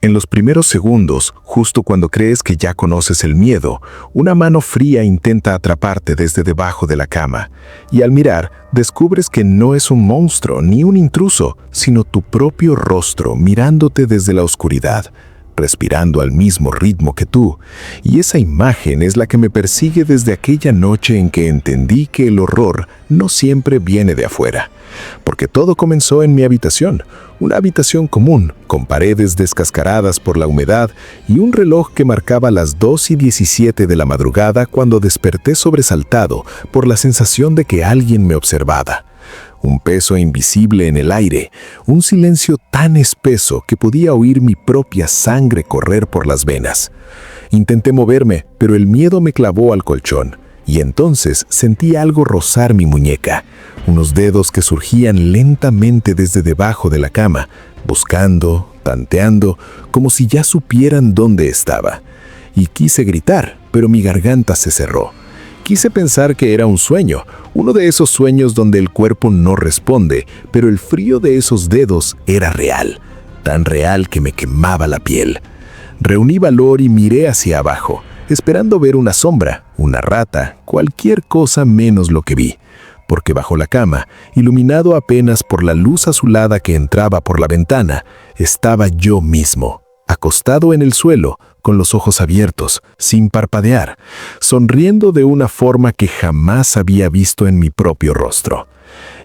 En los primeros segundos, justo cuando crees que ya conoces el miedo, una mano fría intenta atraparte desde debajo de la cama. Y al mirar, descubres que no es un monstruo ni un intruso, sino tu propio rostro mirándote desde la oscuridad, respirando al mismo ritmo que tú. Y esa imagen es la que me persigue desde aquella noche en que entendí que el horror no siempre viene de afuera. Porque todo comenzó en mi habitación, una habitación común, con paredes descascaradas por la humedad y un reloj que marcaba las 2:17 de la madrugada cuando desperté sobresaltado por la sensación de que alguien me observaba. Un peso invisible en el aire, un silencio tan espeso que podía oír mi propia sangre correr por las venas. Intenté moverme, pero el miedo me clavó al colchón, y entonces sentí algo rozar mi muñeca, unos dedos que surgían lentamente desde debajo de la cama, buscando, tanteando, como si ya supieran dónde estaba. Y quise gritar, pero mi garganta se cerró. Quise pensar que era un sueño, uno de esos sueños donde el cuerpo no responde, pero el frío de esos dedos era real, tan real que me quemaba la piel. Reuní valor y miré hacia abajo, esperando ver una sombra, una rata, cualquier cosa menos lo que vi, porque bajo la cama, iluminado apenas por la luz azulada que entraba por la ventana, estaba yo mismo, acostado en el suelo, con los ojos abiertos, sin parpadear, sonriendo de una forma que jamás había visto en mi propio rostro.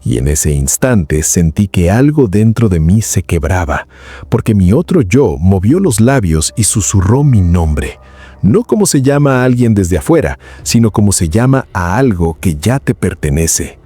Y en ese instante sentí que algo dentro de mí se quebraba, porque mi otro yo movió los labios y susurró mi nombre. No como se llama a alguien desde afuera, sino como se llama a algo que ya te pertenece.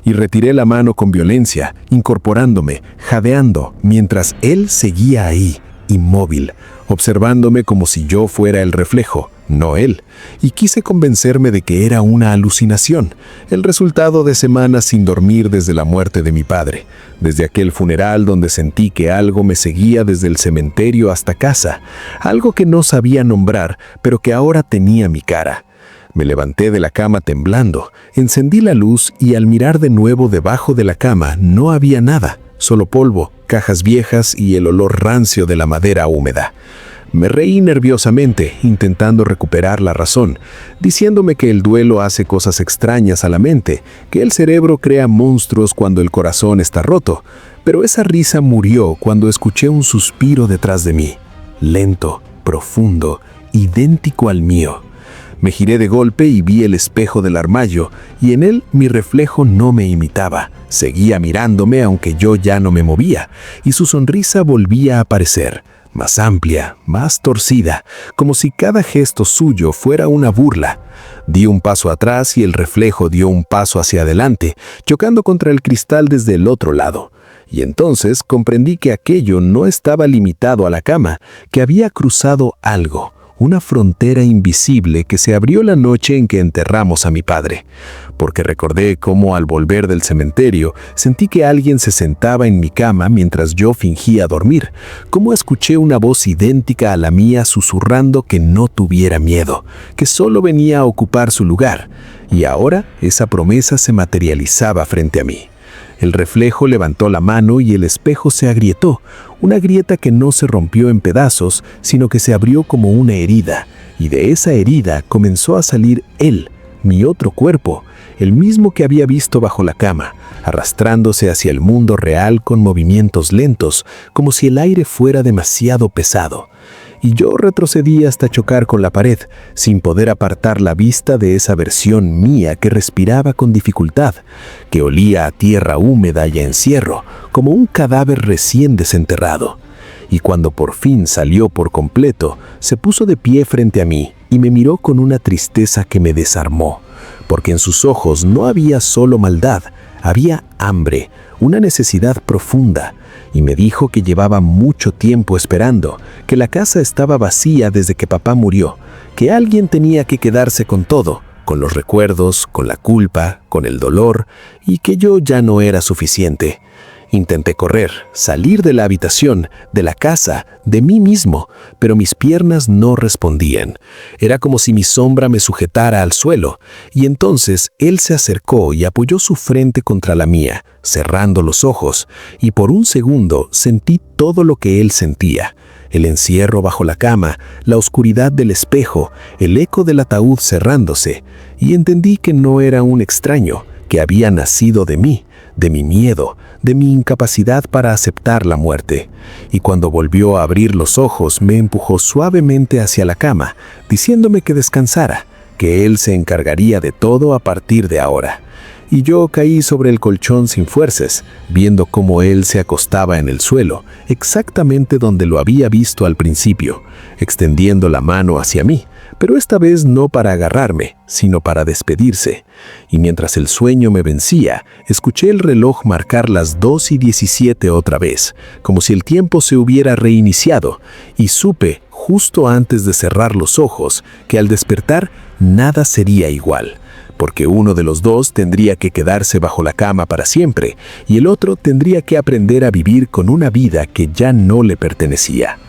Y retiré la mano con violencia, incorporándome, jadeando, mientras él seguía ahí, inmóvil, observándome como si yo fuera el reflejo, no él, y quise convencerme de que era una alucinación, el resultado de semanas sin dormir desde la muerte de mi padre, desde aquel funeral donde sentí que algo me seguía desde el cementerio hasta casa, algo que no sabía nombrar, pero que ahora tenía mi cara. Me levanté de la cama temblando, encendí la luz y al mirar de nuevo debajo de la cama no había nada, solo polvo, cajas viejas y el olor rancio de la madera húmeda. Me reí nerviosamente, intentando recuperar la razón, diciéndome que el duelo hace cosas extrañas a la mente, que el cerebro crea monstruos cuando el corazón está roto, pero esa risa murió cuando escuché un suspiro detrás de mí, lento, profundo, idéntico al mío. Me giré de golpe y vi el espejo del armario, y en él mi reflejo no me imitaba. Seguía mirándome aunque yo ya no me movía, y su sonrisa volvía a aparecer, más amplia, más torcida, como si cada gesto suyo fuera una burla. Di un paso atrás y el reflejo dio un paso hacia adelante, chocando contra el cristal desde el otro lado. Y entonces comprendí que aquello no estaba limitado a la cama, que había cruzado algo. Una frontera invisible que se abrió la noche en que enterramos a mi padre, porque recordé cómo al volver del cementerio sentí que alguien se sentaba en mi cama mientras yo fingía dormir, cómo escuché una voz idéntica a la mía susurrando que no tuviera miedo, que solo venía a ocupar su lugar, y ahora esa promesa se materializaba frente a mí. El reflejo levantó la mano y el espejo se agrietó, una grieta que no se rompió en pedazos, sino que se abrió como una herida, y de esa herida comenzó a salir él, mi otro cuerpo, el mismo que había visto bajo la cama, arrastrándose hacia el mundo real con movimientos lentos, como si el aire fuera demasiado pesado. Y yo retrocedí hasta chocar con la pared, sin poder apartar la vista de esa versión mía que respiraba con dificultad, que olía a tierra húmeda y a encierro, como un cadáver recién desenterrado. Y cuando por fin salió por completo, se puso de pie frente a mí y me miró con una tristeza que me desarmó, porque en sus ojos no había solo maldad, había hambre, una necesidad profunda, y me dijo que llevaba mucho tiempo esperando, que la casa estaba vacía desde que papá murió, que alguien tenía que quedarse con todo, con los recuerdos, con la culpa, con el dolor, y que yo ya no era suficiente. Intenté correr, salir de la habitación, de la casa, de mí mismo, pero mis piernas no respondían. Era como si mi sombra me sujetara al suelo, y entonces él se acercó y apoyó su frente contra la mía, cerrando los ojos, y por un segundo sentí todo lo que él sentía. el encierro bajo la cama, la oscuridad del espejo, el eco del ataúd cerrándose, y entendí que no era un extraño, que había nacido de mí, de mi miedo, de mi incapacidad para aceptar la muerte. Y cuando volvió a abrir los ojos, me empujó suavemente hacia la cama, diciéndome que descansara, que él se encargaría de todo a partir de ahora. Y yo caí sobre el colchón sin fuerzas, viendo cómo él se acostaba en el suelo, exactamente donde lo había visto al principio, extendiendo la mano hacia mí, pero esta vez no para agarrarme, sino para despedirse. Y mientras el sueño me vencía, escuché el reloj marcar las 2:17 otra vez, como si el tiempo se hubiera reiniciado, y supe, justo antes de cerrar los ojos, que al despertar nada sería igual, porque uno de los dos tendría que quedarse bajo la cama para siempre, y el otro tendría que aprender a vivir con una vida que ya no le pertenecía,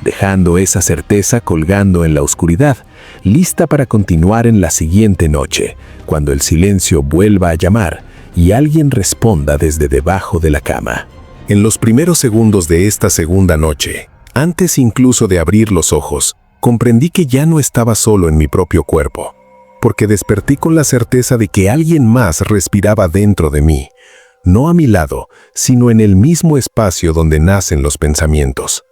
dejando esa certeza colgando en la oscuridad, lista para continuar en la siguiente noche, cuando el silencio vuelva a llamar y alguien responda desde debajo de la cama. En los primeros segundos de esta segunda noche, antes incluso de abrir los ojos, comprendí que ya no estaba solo en mi propio cuerpo, porque desperté con la certeza de que alguien más respiraba dentro de mí, no a mi lado, sino en el mismo espacio donde nacen los pensamientos.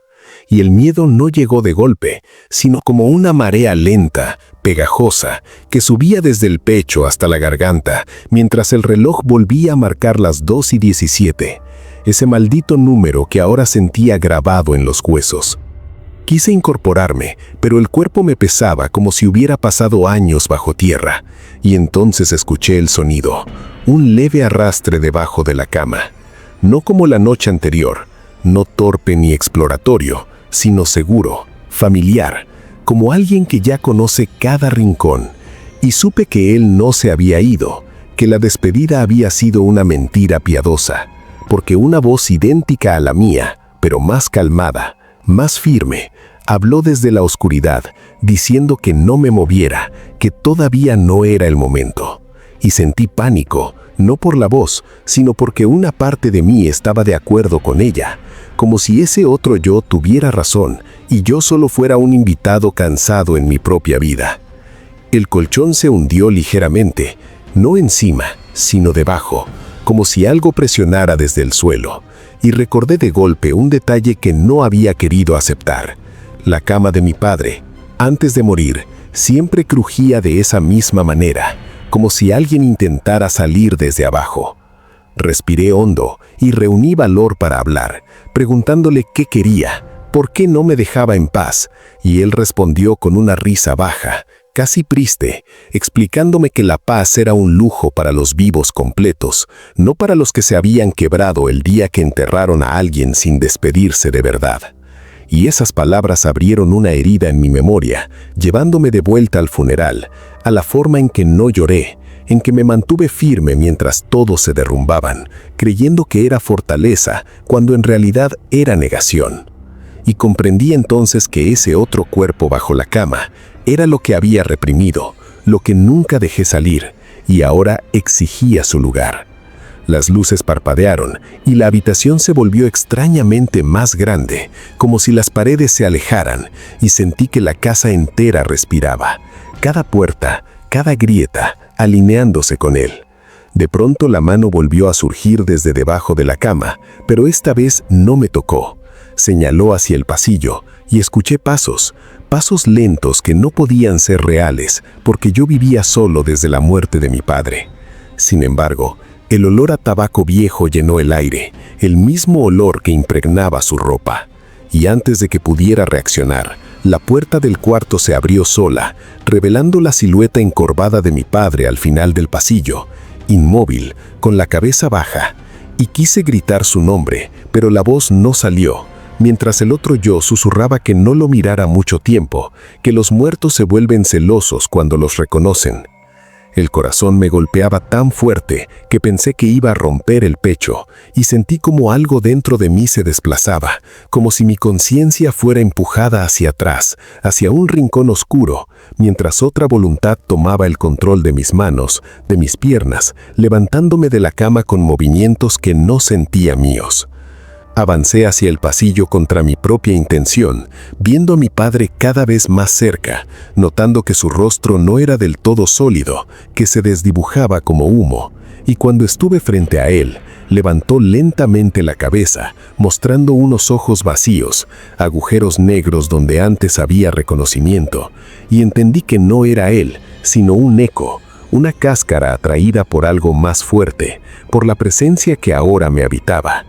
Y el miedo no llegó de golpe, sino como una marea lenta, pegajosa, que subía desde el pecho hasta la garganta, mientras el reloj volvía a marcar las 2:17, ese maldito número que ahora sentía grabado en los huesos. Quise incorporarme, pero el cuerpo me pesaba como si hubiera pasado años bajo tierra, y entonces escuché el sonido, un leve arrastre debajo de la cama. No como la noche anterior, no torpe ni exploratorio, sino seguro, familiar, como alguien que ya conoce cada rincón, y supe que él no se había ido, que la despedida había sido una mentira piadosa, porque una voz idéntica a la mía, pero más calmada, más firme, habló desde la oscuridad, diciendo que no me moviera, que todavía no era el momento. Y sentí pánico, no por la voz, sino porque una parte de mí estaba de acuerdo con ella, como si ese otro yo tuviera razón y yo solo fuera un invitado cansado en mi propia vida. El colchón se hundió ligeramente, no encima, sino debajo, como si algo presionara desde el suelo, y recordé de golpe un detalle que no había querido aceptar. La cama de mi padre, antes de morir, siempre crujía de esa misma manera, como si alguien intentara salir desde abajo. Respiré hondo y reuní valor para hablar, preguntándole qué quería, por qué no me dejaba en paz, y él respondió con una risa baja, casi triste, explicándome que la paz era un lujo para los vivos completos, no para los que se habían quebrado el día que enterraron a alguien sin despedirse de verdad. Y esas palabras abrieron una herida en mi memoria, llevándome de vuelta al funeral, a la forma en que no lloré, en que me mantuve firme mientras todos se derrumbaban, creyendo que era fortaleza, cuando en realidad era negación. Y comprendí entonces que ese otro cuerpo bajo la cama era lo que había reprimido, lo que nunca dejé salir, y ahora exigía su lugar. Las luces parpadearon y la habitación se volvió extrañamente más grande, como si las paredes se alejaran, y sentí que la casa entera respiraba, cada puerta, cada grieta, alineándose con él. De pronto la mano volvió a surgir desde debajo de la cama, pero esta vez no me tocó. Señaló hacia el pasillo y escuché pasos lentos que no podían ser reales, porque yo vivía solo desde la muerte de mi padre. Sin embargo, el olor a tabaco viejo llenó el aire, el mismo olor que impregnaba su ropa. Y antes de que pudiera reaccionar, la puerta del cuarto se abrió sola, revelando la silueta encorvada de mi padre al final del pasillo, inmóvil, con la cabeza baja. Y quise gritar su nombre, pero la voz no salió, mientras el otro yo susurraba que no lo mirara mucho tiempo, que los muertos se vuelven celosos cuando los reconocen. El corazón me golpeaba tan fuerte que pensé que iba a romper el pecho, y sentí como algo dentro de mí se desplazaba, como si mi conciencia fuera empujada hacia atrás, hacia un rincón oscuro, mientras otra voluntad tomaba el control de mis manos, de mis piernas, levantándome de la cama con movimientos que no sentía míos. Avancé hacia el pasillo contra mi propia intención, viendo a mi padre cada vez más cerca, notando que su rostro no era del todo sólido, que se desdibujaba como humo, y cuando estuve frente a él, levantó lentamente la cabeza, mostrando unos ojos vacíos, agujeros negros donde antes había reconocimiento, y entendí que no era él, sino un eco, una cáscara atraída por algo más fuerte, por la presencia que ahora me habitaba.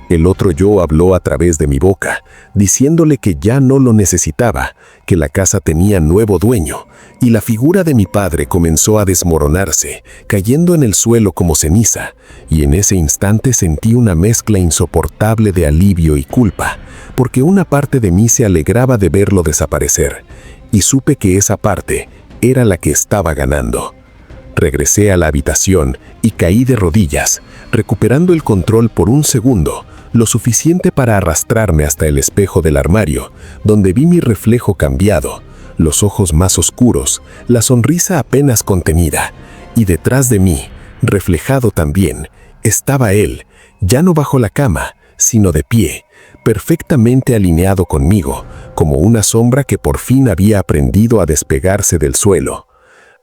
El otro yo habló a través de mi boca, diciéndole que ya no lo necesitaba, que la casa tenía nuevo dueño, y la figura de mi padre comenzó a desmoronarse, cayendo en el suelo como ceniza, y en ese instante sentí una mezcla insoportable de alivio y culpa, porque una parte de mí se alegraba de verlo desaparecer, y supe que esa parte era la que estaba ganando. Regresé a la habitación y caí de rodillas, recuperando el control por un segundo, lo suficiente para arrastrarme hasta el espejo del armario, donde vi mi reflejo cambiado, los ojos más oscuros, la sonrisa apenas contenida, y detrás de mí, reflejado también, estaba él, ya no bajo la cama, sino de pie, perfectamente alineado conmigo, como una sombra que por fin había aprendido a despegarse del suelo.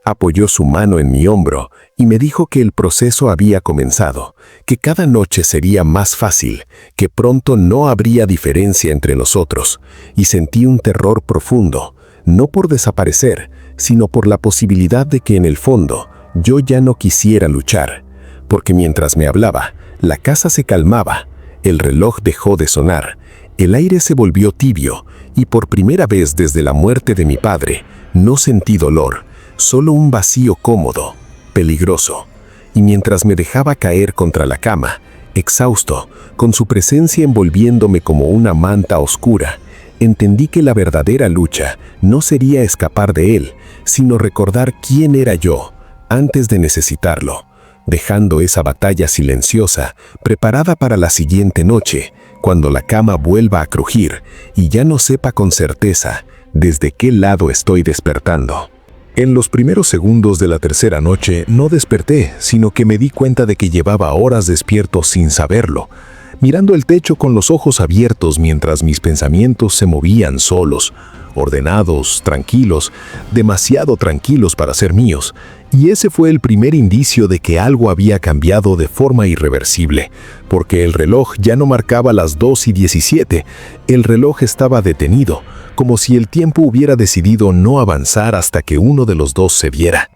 Apoyó su mano en mi hombro y me dijo que el proceso había comenzado, que cada noche sería más fácil, que pronto no habría diferencia entre nosotros, y sentí un terror profundo, no por desaparecer, sino por la posibilidad de que en el fondo yo ya no quisiera luchar, porque mientras me hablaba, la casa se calmaba, el reloj dejó de sonar, el aire se volvió tibio, y por primera vez desde la muerte de mi padre, no sentí dolor, solo un vacío cómodo, peligroso, y mientras me dejaba caer contra la cama, exhausto, con su presencia envolviéndome como una manta oscura, entendí que la verdadera lucha no sería escapar de él, sino recordar quién era yo antes de necesitarlo, dejando esa batalla silenciosa preparada para la siguiente noche, cuando la cama vuelva a crujir y ya no sepa con certeza desde qué lado estoy despertando. En los primeros segundos de la tercera noche no desperté, sino que me di cuenta de que llevaba horas despierto sin saberlo, mirando el techo con los ojos abiertos mientras mis pensamientos se movían solos, ordenados, tranquilos, demasiado tranquilos para ser míos, y ese fue el primer indicio de que algo había cambiado de forma irreversible, porque el reloj ya no marcaba las 2:17, el reloj estaba detenido, como si el tiempo hubiera decidido no avanzar hasta que uno de los dos se viera.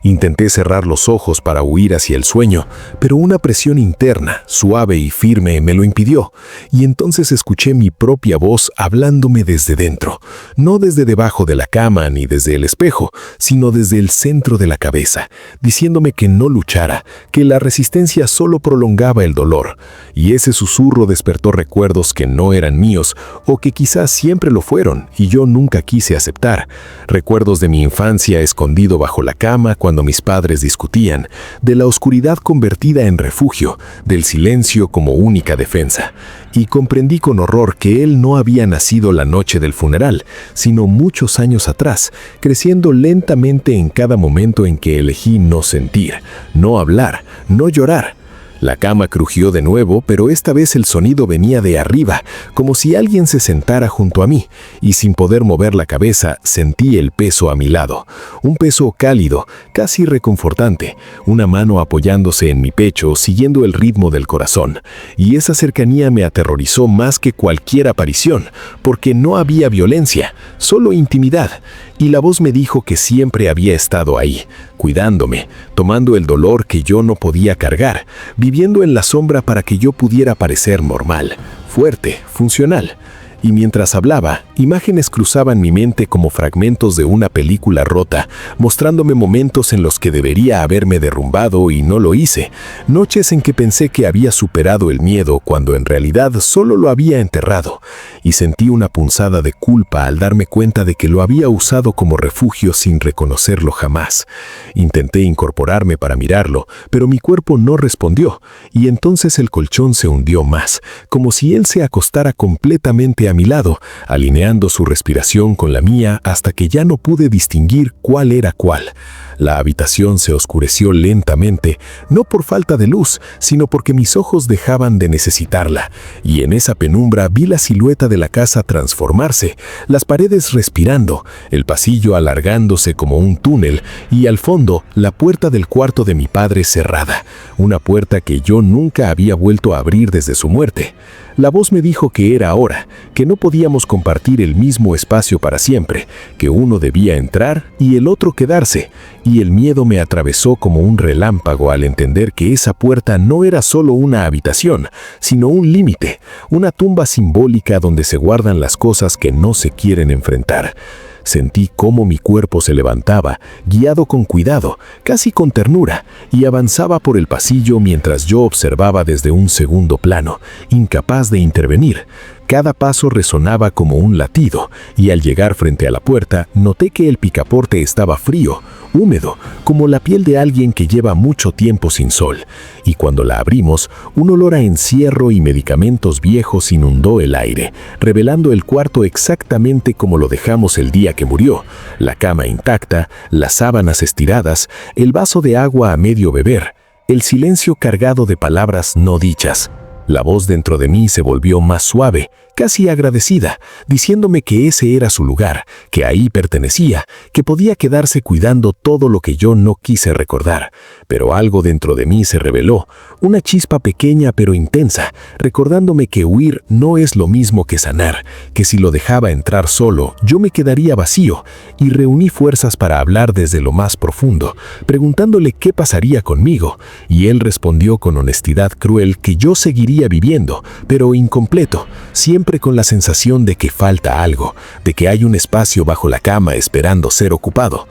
Intenté cerrar los ojos para huir hacia el sueño, pero una presión interna, suave y firme, me lo impidió, y entonces escuché mi propia voz hablándome desde dentro, no desde debajo de la cama ni desde el espejo, sino desde el centro de la cabeza, diciéndome que no luchara, que la resistencia solo prolongaba el dolor, y ese susurro despertó recuerdos que no eran míos, o que quizás siempre lo fueron, y yo nunca quise aceptar, recuerdos de mi infancia escondido bajo la cama cuando mis padres discutían, de la oscuridad convertida en refugio, del silencio como única defensa. Y comprendí con horror que él no había nacido la noche del funeral, sino muchos años atrás, creciendo lentamente en cada momento en que elegí no sentir, no hablar, no llorar. La cama crujió de nuevo, pero esta vez el sonido venía de arriba, como si alguien se sentara junto a mí, y sin poder mover la cabeza, sentí el peso a mi lado. Un peso cálido, casi reconfortante, una mano apoyándose en mi pecho, siguiendo el ritmo del corazón. Y esa cercanía me aterrorizó más que cualquier aparición, porque no había violencia, solo intimidad. Y la voz me dijo que siempre había estado ahí, cuidándome, tomando el dolor que yo no podía cargar, viviendo en la sombra para que yo pudiera parecer normal, fuerte, funcional. Y mientras hablaba, imágenes cruzaban mi mente como fragmentos de una película rota, mostrándome momentos en los que debería haberme derrumbado y no lo hice, noches en que pensé que había superado el miedo cuando en realidad solo lo había enterrado, y sentí una punzada de culpa al darme cuenta de que lo había usado como refugio sin reconocerlo jamás. Intenté incorporarme para mirarlo, pero mi cuerpo no respondió, y entonces el colchón se hundió más, como si él se acostara completamente lentamente a mi lado, alineando su respiración con la mía hasta que ya no pude distinguir cuál era cuál. La habitación se oscureció lentamente, no por falta de luz, sino porque mis ojos dejaban de necesitarla, y en esa penumbra vi la silueta de la casa transformarse, las paredes respirando, el pasillo alargándose como un túnel, y al fondo la puerta del cuarto de mi padre cerrada, una puerta que yo nunca había vuelto a abrir desde su muerte. La voz me dijo que era hora, que no podíamos compartir el mismo espacio para siempre, que uno debía entrar y el otro quedarse, y el miedo me atravesó como un relámpago al entender que esa puerta no era solo una habitación, sino un límite, una tumba simbólica donde se guardan las cosas que no se quieren enfrentar. Sentí cómo mi cuerpo se levantaba, guiado con cuidado, casi con ternura, y avanzaba por el pasillo mientras yo observaba desde un segundo plano, incapaz de intervenir. Cada paso resonaba como un latido, y al llegar frente a la puerta, noté que el picaporte estaba frío, húmedo, como la piel de alguien que lleva mucho tiempo sin sol. Y cuando la abrimos, un olor a encierro y medicamentos viejos inundó el aire, revelando el cuarto exactamente como lo dejamos el día que murió. La cama intacta, las sábanas estiradas, el vaso de agua a medio beber, el silencio cargado de palabras no dichas. La voz dentro de mí se volvió más suave, casi agradecida, diciéndome que ese era su lugar, que ahí pertenecía, que podía quedarse cuidando todo lo que yo no quise recordar. Pero algo dentro de mí se reveló, una chispa pequeña pero intensa, recordándome que huir no es lo mismo que sanar, que si lo dejaba entrar solo, yo me quedaría vacío, y reuní fuerzas para hablar desde lo más profundo, preguntándole qué pasaría conmigo, y él respondió con honestidad cruel que yo seguiría viviendo, pero incompleto, siempre con la sensación de que falta algo, de que hay un espacio bajo la cama esperando ser ocupado.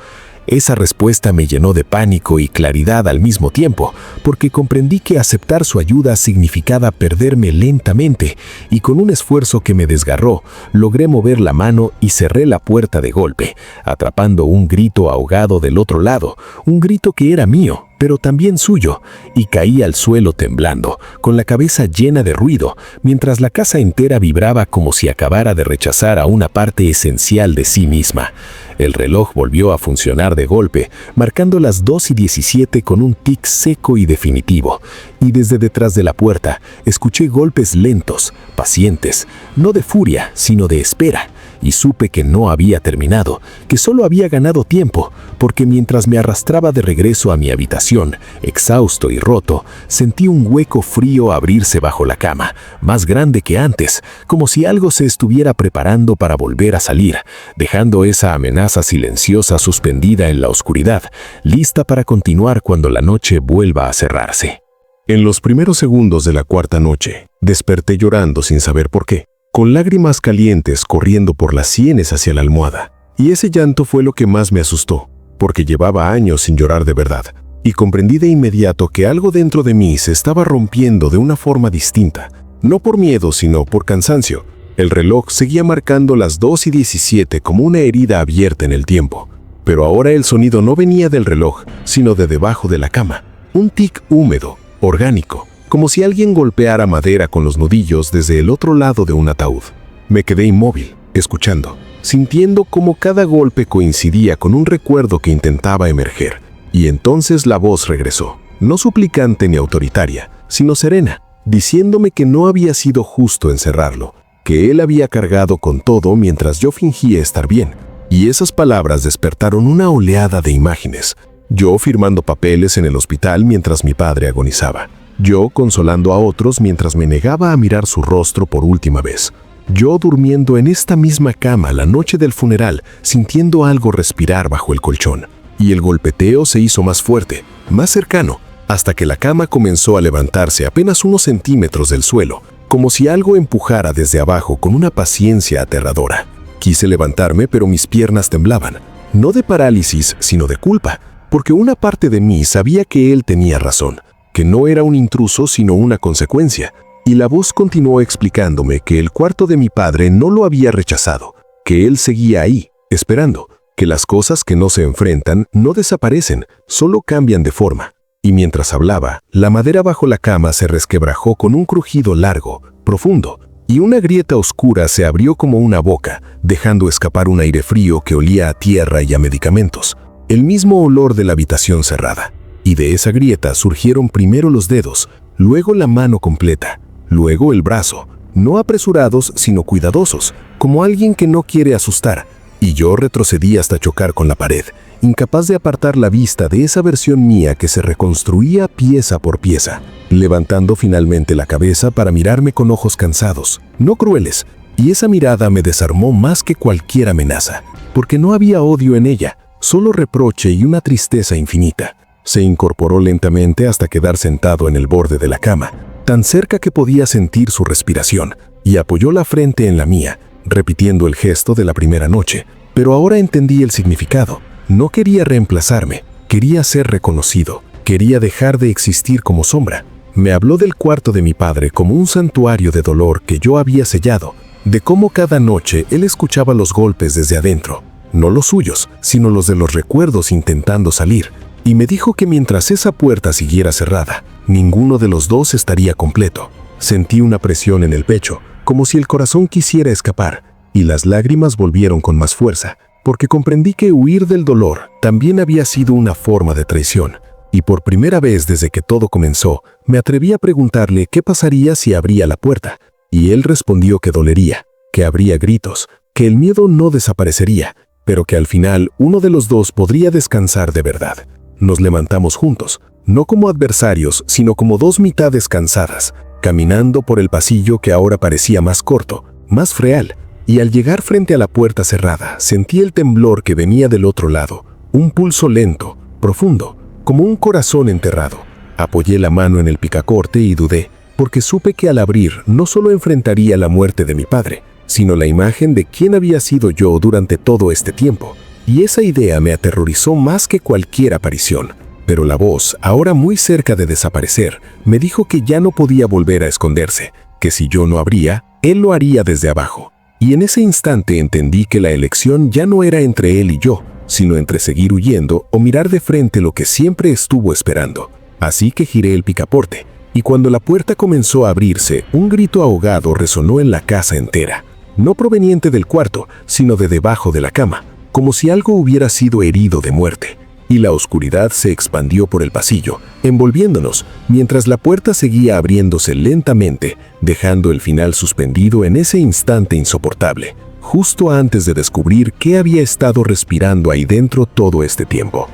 Esa respuesta me llenó de pánico y claridad al mismo tiempo, porque comprendí que aceptar su ayuda significaba perderme lentamente, y con un esfuerzo que me desgarró, logré mover la mano y cerré la puerta de golpe, atrapando un grito ahogado del otro lado, un grito que era mío, pero también suyo, y caí al suelo temblando, con la cabeza llena de ruido, mientras la casa entera vibraba como si acabara de rechazar a una parte esencial de sí misma. El reloj volvió a funcionar de golpe, marcando las 2:17 con un tic seco y definitivo, y desde detrás de la puerta escuché golpes lentos, pacientes, no de furia, sino de espera, y supe que no había terminado, que solo había ganado tiempo, porque mientras me arrastraba de regreso a mi habitación, exhausto y roto, sentí un hueco frío abrirse bajo la cama, más grande que antes, como si algo se estuviera preparando para volver a salir, dejando esa amenaza silenciosa suspendida en la oscuridad, lista para continuar cuando la noche vuelva a cerrarse. En los primeros segundos de la cuarta noche, desperté llorando sin saber por qué, con lágrimas calientes corriendo por las sienes hacia la almohada. Y ese llanto fue lo que más me asustó, porque llevaba años sin llorar de verdad, y comprendí de inmediato que algo dentro de mí se estaba rompiendo de una forma distinta, no por miedo sino por cansancio. El reloj seguía marcando las 2:17 como una herida abierta en el tiempo, pero ahora el sonido no venía del reloj, sino de debajo de la cama, un tic húmedo, orgánico, como si alguien golpeara madera con los nudillos desde el otro lado de un ataúd. Me quedé inmóvil, escuchando, sintiendo cómo cada golpe coincidía con un recuerdo que intentaba emerger. Y entonces la voz regresó, no suplicante ni autoritaria, sino serena, diciéndome que no había sido justo encerrarlo, que él había cargado con todo mientras yo fingía estar bien. Y esas palabras despertaron una oleada de imágenes. Yo firmando papeles en el hospital mientras mi padre agonizaba. Yo consolando a otros mientras me negaba a mirar su rostro por última vez. Yo durmiendo en esta misma cama la noche del funeral, sintiendo algo respirar bajo el colchón. Y el golpeteo se hizo más fuerte, más cercano, hasta que la cama comenzó a levantarse apenas unos centímetros del suelo, como si algo empujara desde abajo con una paciencia aterradora. Quise levantarme, pero mis piernas temblaban, no de parálisis, sino de culpa, porque una parte de mí sabía que él tenía razón, que no era un intruso sino una consecuencia, y la voz continuó explicándome que el cuarto de mi padre no lo había rechazado, que él seguía ahí, esperando, que las cosas que no se enfrentan no desaparecen, solo cambian de forma. Y mientras hablaba, la madera bajo la cama se resquebrajó con un crujido largo, profundo, y una grieta oscura se abrió como una boca, dejando escapar un aire frío que olía a tierra y a medicamentos, el mismo olor de la habitación cerrada. Y de esa grieta surgieron primero los dedos, luego la mano completa, luego el brazo, no apresurados sino cuidadosos, como alguien que no quiere asustar, y yo retrocedí hasta chocar con la pared, incapaz de apartar la vista de esa versión mía que se reconstruía pieza por pieza, levantando finalmente la cabeza para mirarme con ojos cansados, no crueles, y esa mirada me desarmó más que cualquier amenaza, porque no había odio en ella, solo reproche y una tristeza infinita. Se incorporó lentamente hasta quedar sentado en el borde de la cama, tan cerca que podía sentir su respiración, y apoyó la frente en la mía, repitiendo el gesto de la primera noche. Pero ahora entendí el significado. No quería reemplazarme, quería ser reconocido, quería dejar de existir como sombra. Me habló del cuarto de mi padre como un santuario de dolor que yo había sellado, de cómo cada noche él escuchaba los golpes desde adentro, no los suyos, sino los de los recuerdos intentando salir, y me dijo que mientras esa puerta siguiera cerrada, ninguno de los dos estaría completo. Sentí una presión en el pecho, como si el corazón quisiera escapar, y las lágrimas volvieron con más fuerza, porque comprendí que huir del dolor también había sido una forma de traición, y por primera vez desde que todo comenzó, me atreví a preguntarle qué pasaría si abría la puerta, y él respondió que dolería, que habría gritos, que el miedo no desaparecería, pero que al final uno de los dos podría descansar de verdad. Nos levantamos juntos, no como adversarios, sino como dos mitades cansadas, caminando por el pasillo que ahora parecía más corto, más freal, y al llegar frente a la puerta cerrada, sentí el temblor que venía del otro lado, un pulso lento, profundo, como un corazón enterrado. Apoyé la mano en el picacorte y dudé, porque supe que al abrir no solo enfrentaría la muerte de mi padre, sino la imagen de quién había sido yo durante todo este tiempo. Y esa idea me aterrorizó más que cualquier aparición. Pero la voz, ahora muy cerca de desaparecer, me dijo que ya no podía volver a esconderse, que si yo no abría, él lo haría desde abajo. Y en ese instante entendí que la elección ya no era entre él y yo, sino entre seguir huyendo o mirar de frente lo que siempre estuvo esperando. Así que giré el picaporte, y cuando la puerta comenzó a abrirse, un grito ahogado resonó en la casa entera, no proveniente del cuarto, sino de debajo de la cama, como si algo hubiera sido herido de muerte, y la oscuridad se expandió por el pasillo, envolviéndonos, mientras la puerta seguía abriéndose lentamente, dejando el final suspendido en ese instante insoportable, justo antes de descubrir qué había estado respirando ahí dentro todo este tiempo.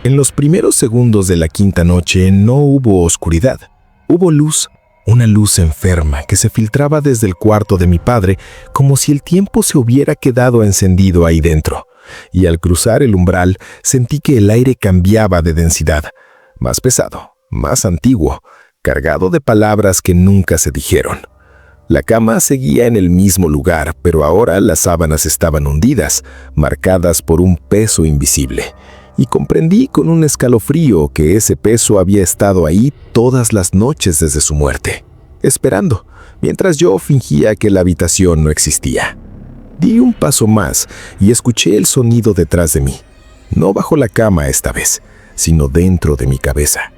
En los primeros segundos de la quinta noche no hubo oscuridad, hubo luz, una luz enferma que se filtraba desde el cuarto de mi padre como si el tiempo se hubiera quedado encendido ahí dentro. Y al cruzar el umbral sentí que el aire cambiaba de densidad, más pesado, más antiguo, cargado de palabras que nunca se dijeron. La cama seguía en el mismo lugar, pero ahora las sábanas estaban hundidas, marcadas por un peso invisible. Y comprendí con un escalofrío que ese peso había estado ahí todas las noches desde su muerte, esperando, mientras yo fingía que la habitación no existía. Di un paso más y escuché el sonido detrás de mí, no bajo la cama esta vez, sino dentro de mi cabeza.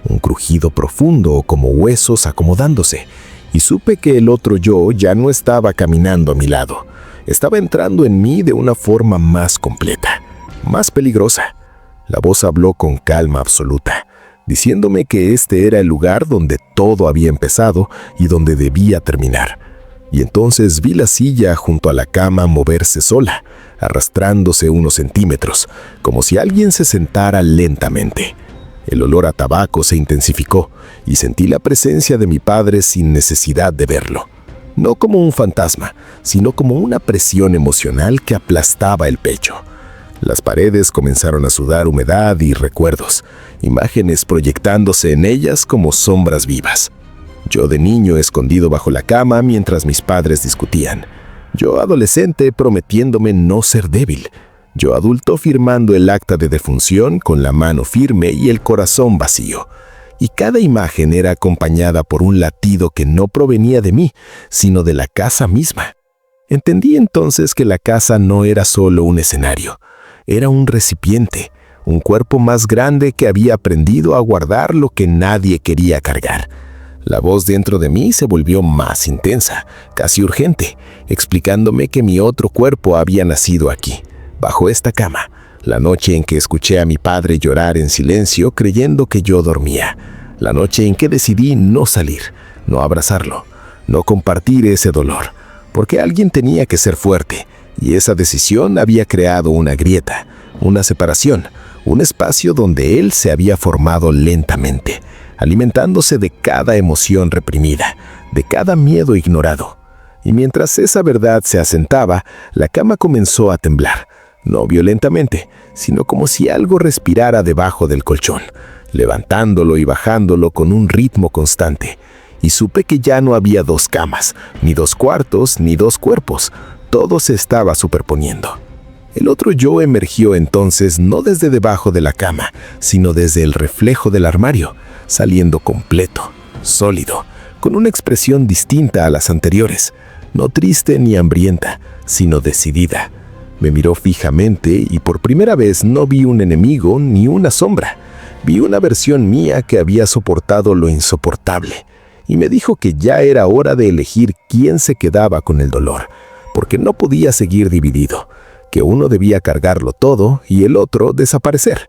Un crujido profundo como huesos acomodándose, y supe que el otro yo ya no estaba caminando a mi lado. Estaba entrando en mí de una forma más completa, más peligrosa. La voz habló con calma absoluta, diciéndome que este era el lugar donde todo había empezado y donde debía terminar. Y entonces vi la silla junto a la cama moverse sola, arrastrándose unos centímetros, como si alguien se sentara lentamente. El olor a tabaco se intensificó y sentí la presencia de mi padre sin necesidad de verlo. No como un fantasma, sino como una presión emocional que aplastaba el pecho. Las paredes comenzaron a sudar humedad y recuerdos, imágenes proyectándose en ellas como sombras vivas. Yo de niño escondido bajo la cama mientras mis padres discutían. Yo adolescente prometiéndome no ser débil. Yo adulto firmando el acta de defunción con la mano firme y el corazón vacío. Y cada imagen era acompañada por un latido que no provenía de mí, sino de la casa misma. Entendí entonces que la casa no era solo un escenario. Era un recipiente, un cuerpo más grande que había aprendido a guardar lo que nadie quería cargar. La voz dentro de mí se volvió más intensa, casi urgente, explicándome que mi otro cuerpo había nacido aquí, bajo esta cama, la noche en que escuché a mi padre llorar en silencio creyendo que yo dormía, la noche en que decidí no salir, no abrazarlo, no compartir ese dolor, porque alguien tenía que ser fuerte, y esa decisión había creado una grieta, una separación, un espacio donde él se había formado lentamente, alimentándose de cada emoción reprimida, de cada miedo ignorado. Y mientras esa verdad se asentaba, la cama comenzó a temblar, no violentamente, sino como si algo respirara debajo del colchón, levantándolo y bajándolo con un ritmo constante. Y supe que ya no había dos camas, ni dos cuartos, ni dos cuerpos, todo se estaba superponiendo. El otro yo emergió entonces no desde debajo de la cama, sino desde el reflejo del armario, saliendo completo, sólido, con una expresión distinta a las anteriores, no triste ni hambrienta, sino decidida. Me miró fijamente y por primera vez no vi un enemigo ni una sombra. Vi una versión mía que había soportado lo insoportable, y me dijo que ya era hora de elegir quién se quedaba con el dolor, porque no podía seguir dividido, que uno debía cargarlo todo y el otro desaparecer.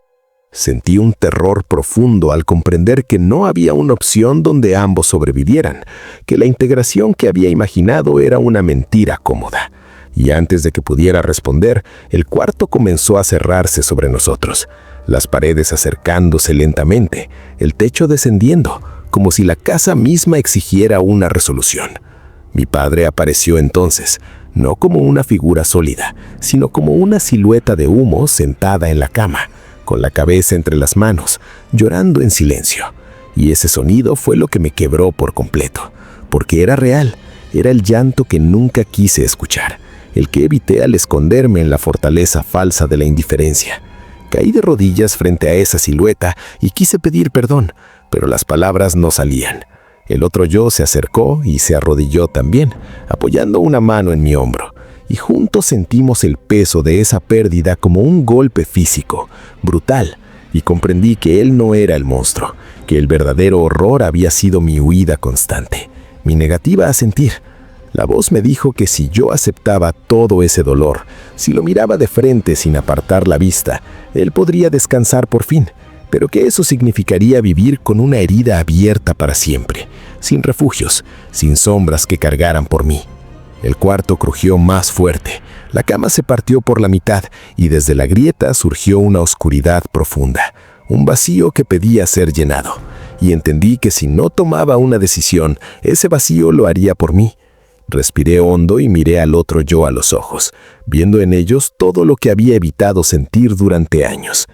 Sentí un terror profundo al comprender que no había una opción donde ambos sobrevivieran, que la integración que había imaginado era una mentira cómoda. Y antes de que pudiera responder, el cuarto comenzó a cerrarse sobre nosotros, las paredes acercándose lentamente, el techo descendiendo, como si la casa misma exigiera una resolución. Mi padre apareció entonces, no como una figura sólida, sino como una silueta de humo sentada en la cama, con la cabeza entre las manos, llorando en silencio. Y ese sonido fue lo que me quebró por completo, porque era real, era el llanto que nunca quise escuchar, el que evité al esconderme en la fortaleza falsa de la indiferencia. Caí de rodillas frente a esa silueta y quise pedir perdón, pero las palabras no salían. El otro yo se acercó y se arrodilló también, apoyando una mano en mi hombro, y juntos sentimos el peso de esa pérdida como un golpe físico, brutal, y comprendí que él no era el monstruo, que el verdadero horror había sido mi huida constante, mi negativa a sentir. La voz me dijo que si yo aceptaba todo ese dolor, si lo miraba de frente sin apartar la vista, él podría descansar por fin, pero que eso significaría vivir con una herida abierta para siempre, sin refugios, sin sombras que cargaran por mí. El cuarto crujió más fuerte, la cama se partió por la mitad y desde la grieta surgió una oscuridad profunda, un vacío que pedía ser llenado, y entendí que si no tomaba una decisión, ese vacío lo haría por mí. Respiré hondo y miré al otro yo a los ojos, viendo en ellos todo lo que había evitado sentir durante años.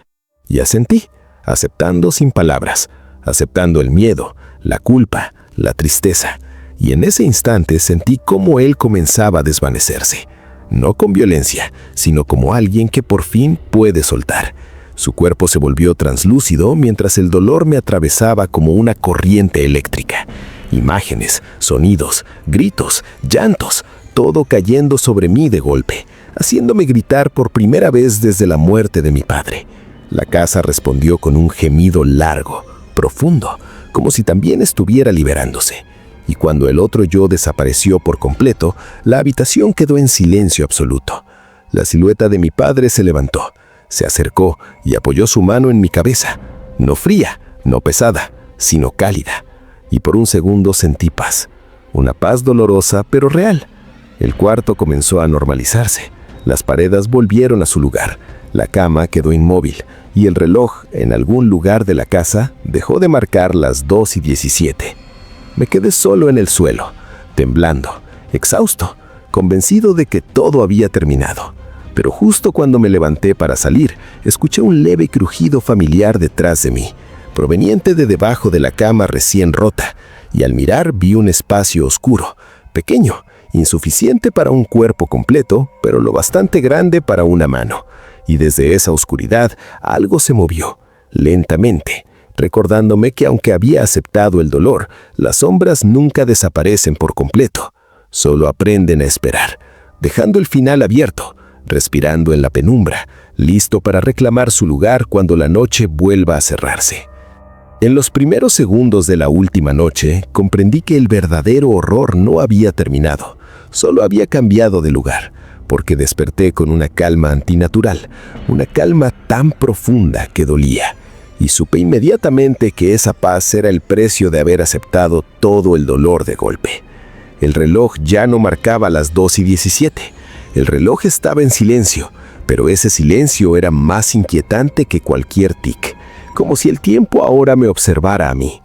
Y asentí, aceptando sin palabras, aceptando el miedo, la culpa, la tristeza. Y en ese instante sentí cómo él comenzaba a desvanecerse, no con violencia, sino como alguien que por fin puede soltar. Su cuerpo se volvió translúcido mientras el dolor me atravesaba como una corriente eléctrica. Imágenes, sonidos, gritos, llantos, todo cayendo sobre mí de golpe, haciéndome gritar por primera vez desde la muerte de mi padre. La casa respondió con un gemido largo, profundo, como si también estuviera liberándose. Y cuando el otro yo desapareció por completo, la habitación quedó en silencio absoluto. La silueta de mi padre se levantó, se acercó y apoyó su mano en mi cabeza, no fría, no pesada, sino cálida. Y por un segundo sentí paz, una paz dolorosa pero real. El cuarto comenzó a normalizarse, las paredes volvieron a su lugar, la cama quedó inmóvil y el reloj en algún lugar de la casa dejó de marcar las 2:17. Me quedé solo en el suelo, temblando, exhausto, convencido de que todo había terminado. Pero justo cuando me levanté para salir, escuché un leve crujido familiar detrás de mí, proveniente de debajo de la cama recién rota, y al mirar vi un espacio oscuro, pequeño, insuficiente para un cuerpo completo, pero lo bastante grande para una mano. Y desde esa oscuridad algo se movió, lentamente, recordándome que aunque había aceptado el dolor, las sombras nunca desaparecen por completo, solo aprenden a esperar, dejando el final abierto, respirando en la penumbra, listo para reclamar su lugar cuando la noche vuelva a cerrarse. En los primeros segundos de la última noche, comprendí que el verdadero horror no había terminado, solo había cambiado de lugar, porque desperté con una calma antinatural, una calma tan profunda que dolía, y supe inmediatamente que esa paz era el precio de haber aceptado todo el dolor de golpe. El reloj ya no marcaba las 2:17. El reloj estaba en silencio, pero ese silencio era más inquietante que cualquier tic, como si el tiempo ahora me observara a mí.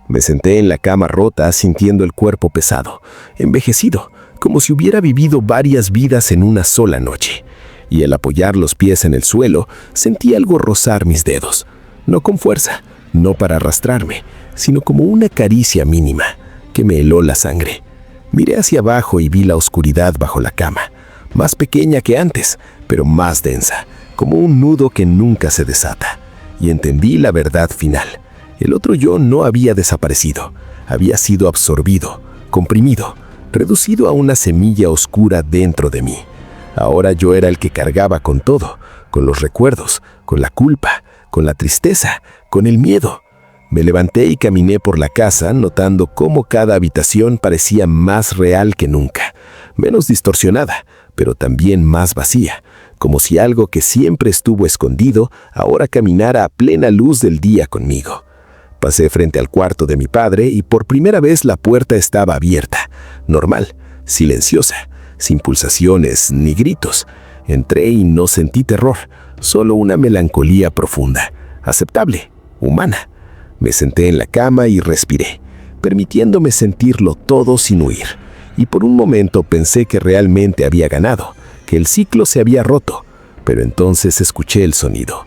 Me senté en la cama rota sintiendo el cuerpo pesado, envejecido, como si hubiera vivido varias vidas en una sola noche. Y al apoyar los pies en el suelo, sentí algo rozar mis dedos, no con fuerza, no para arrastrarme, sino como una caricia mínima que me heló la sangre. Miré hacia abajo y vi la oscuridad bajo la cama, más pequeña que antes, pero más densa, como un nudo que nunca se desata. Y entendí la verdad final. El otro yo no había desaparecido, había sido absorbido, comprimido, reducido a una semilla oscura dentro de mí. Ahora yo era el que cargaba con todo, con los recuerdos, con la culpa, con la tristeza, con el miedo. Me levanté y caminé por la casa, notando cómo cada habitación parecía más real que nunca, menos distorsionada, pero también más vacía, como si algo que siempre estuvo escondido ahora caminara a plena luz del día conmigo. Pasé frente al cuarto de mi padre y por primera vez la puerta estaba abierta, normal, silenciosa, sin pulsaciones ni gritos. Entré y no sentí terror, solo una melancolía profunda, aceptable, humana. Me senté en la cama y respiré, permitiéndome sentirlo todo sin huir. Y por un momento pensé que realmente había ganado, que el ciclo se había roto, pero entonces escuché el sonido.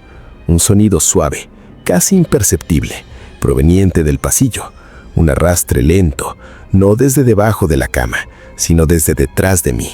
Un sonido suave, casi imperceptible, proveniente del pasillo. Un arrastre lento, no desde debajo de la cama, sino desde detrás de mí.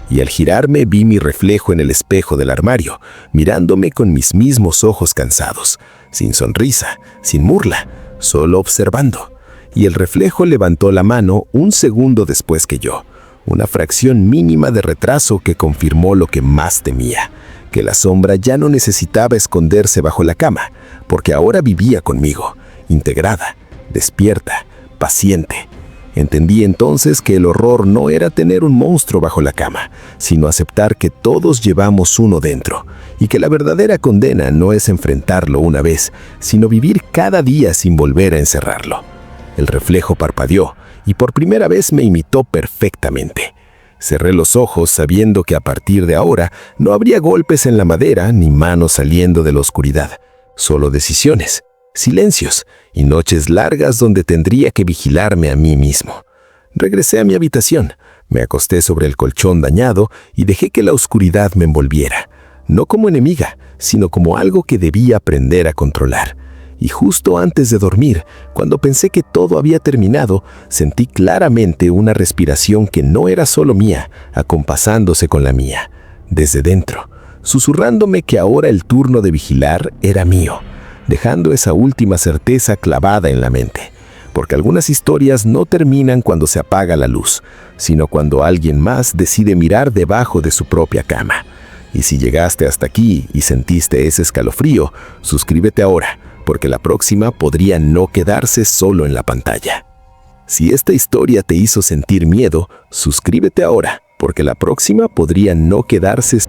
Y al girarme vi mi reflejo en el espejo del armario, mirándome con mis mismos ojos cansados, sin sonrisa, sin burla, solo observando. Y el reflejo levantó la mano un segundo después que yo, una fracción mínima de retraso que confirmó lo que más temía, que la sombra ya no necesitaba esconderse bajo la cama, porque ahora vivía conmigo, integrada, despierta, paciente. Entendí entonces que el horror no era tener un monstruo bajo la cama, sino aceptar que todos llevamos uno dentro, y que la verdadera condena no es enfrentarlo una vez, sino vivir cada día sin volver a encerrarlo. El reflejo parpadeó, y por primera vez me imitó perfectamente. Cerré los ojos sabiendo que a partir de ahora no habría golpes en la madera ni manos saliendo de la oscuridad, solo decisiones, silencios y noches largas donde tendría que vigilarme a mí mismo. Regresé a mi habitación, me acosté sobre el colchón dañado y dejé que la oscuridad me envolviera, no como enemiga, sino como algo que debía aprender a controlar. Y justo antes de dormir, cuando pensé que todo había terminado, sentí claramente una respiración que no era solo mía, acompasándose con la mía, desde dentro, susurrándome que ahora el turno de vigilar era mío, dejando esa última certeza clavada en la mente. Porque algunas historias no terminan cuando se apaga la luz, sino cuando alguien más decide mirar debajo de su propia cama. Y si llegaste hasta aquí y sentiste ese escalofrío, suscríbete ahora, porque la próxima podría no quedarse solo en la pantalla. Si esta historia te hizo sentir miedo, suscríbete ahora, porque la próxima podría no quedarse